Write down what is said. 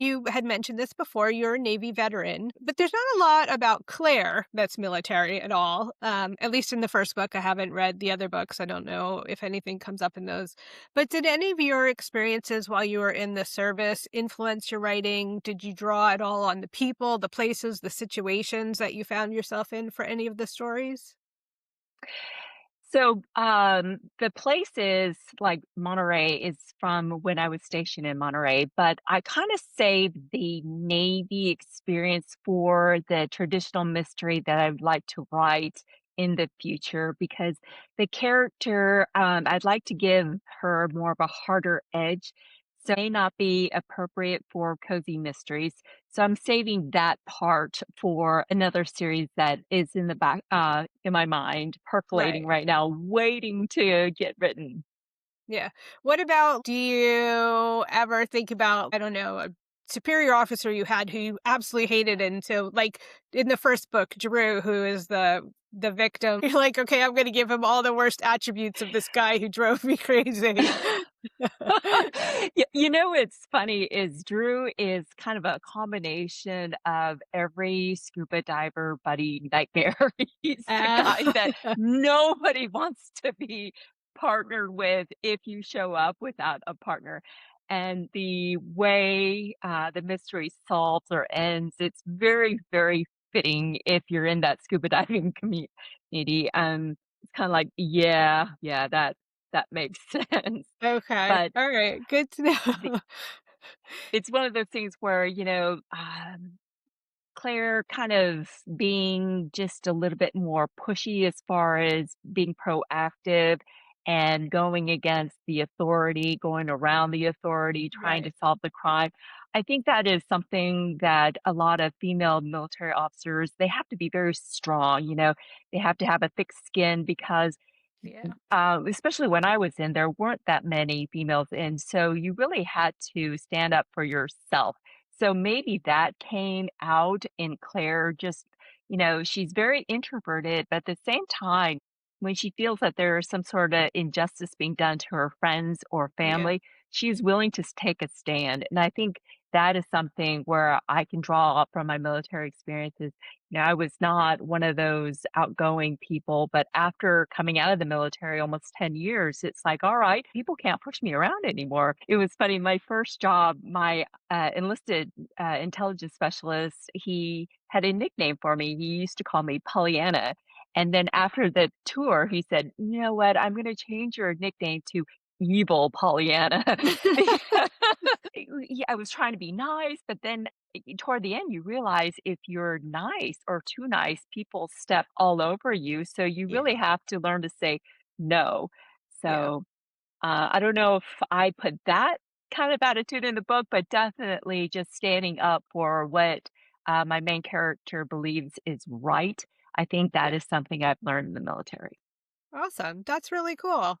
You had mentioned this before, you're a Navy veteran, but there's not a lot about Claire that's military at all. At least in the first book. I haven't read the other books. I don't know if anything comes up in those. But did any of your experiences while you were in the service influence your writing? Did you draw at all on the people, the places, the situations that you found yourself in for any of the stories? So, the place is like Monterey is from when I was stationed in Monterey, but I kind of saved the Navy experience for the traditional mystery that I'd like to write in the future because the character, I'd like to give her more of a harder edge. So, it may not be appropriate for cozy mysteries. So I'm saving that part for another series that is in the back in my mind, percolating Right. right now, waiting to get written. Yeah. What about, do you ever think about, I don't know, a superior officer you had who you absolutely hated, and so, like, in the first book, Drew, who is the victim, you're like, "Okay, I'm gonna give him all the worst attributes of this guy who drove me crazy." You know what's funny is Drew is kind of a combination of every scuba diver buddy nightmare. He's the guy Uh, that nobody wants to be partnered with if you show up without a partner. And the way the mystery solves or ends, it's very, very fitting if you're in that scuba diving community. It's kind of like, yeah, yeah, that makes sense. okay. But Alright, good to the know. it's one of those things where, Claire kind of being just a little bit more pushy as far as being proactive and going against the authority, going around the authority, trying to Right. solve the crime. I think that is something that a lot of female military officers, they have to be very strong, they have to have a thick skin because Yeah. especially when I was in, there weren't that many females in, so you really had to stand up for yourself. So maybe that came out in Claire. Just, she's very introverted, but at the same time, when she feels that there is some sort of injustice being done to her friends or Yeah. family, she's willing to take a stand. And I think that is something where I can draw up from my military experiences. I was not one of those outgoing people, but after coming out of the military almost 10 years, it's like, all right, people can't push me around anymore. It was funny. My first job, my enlisted intelligence specialist, he had a nickname for me. He used to call me Pollyanna. And then after the tour, he said, you know what? I'm going to change your nickname to Evil Pollyanna. Yeah, I was trying to be nice, but then toward the end, you realize if you're nice or too nice, people step all over you. So you really Yeah. have to learn to say no. Yeah. So I don't know if I put that kind of attitude in the book, but definitely just standing up for what my main character believes is right. I think that Yeah. is something I've learned in the military. Awesome. That's really cool.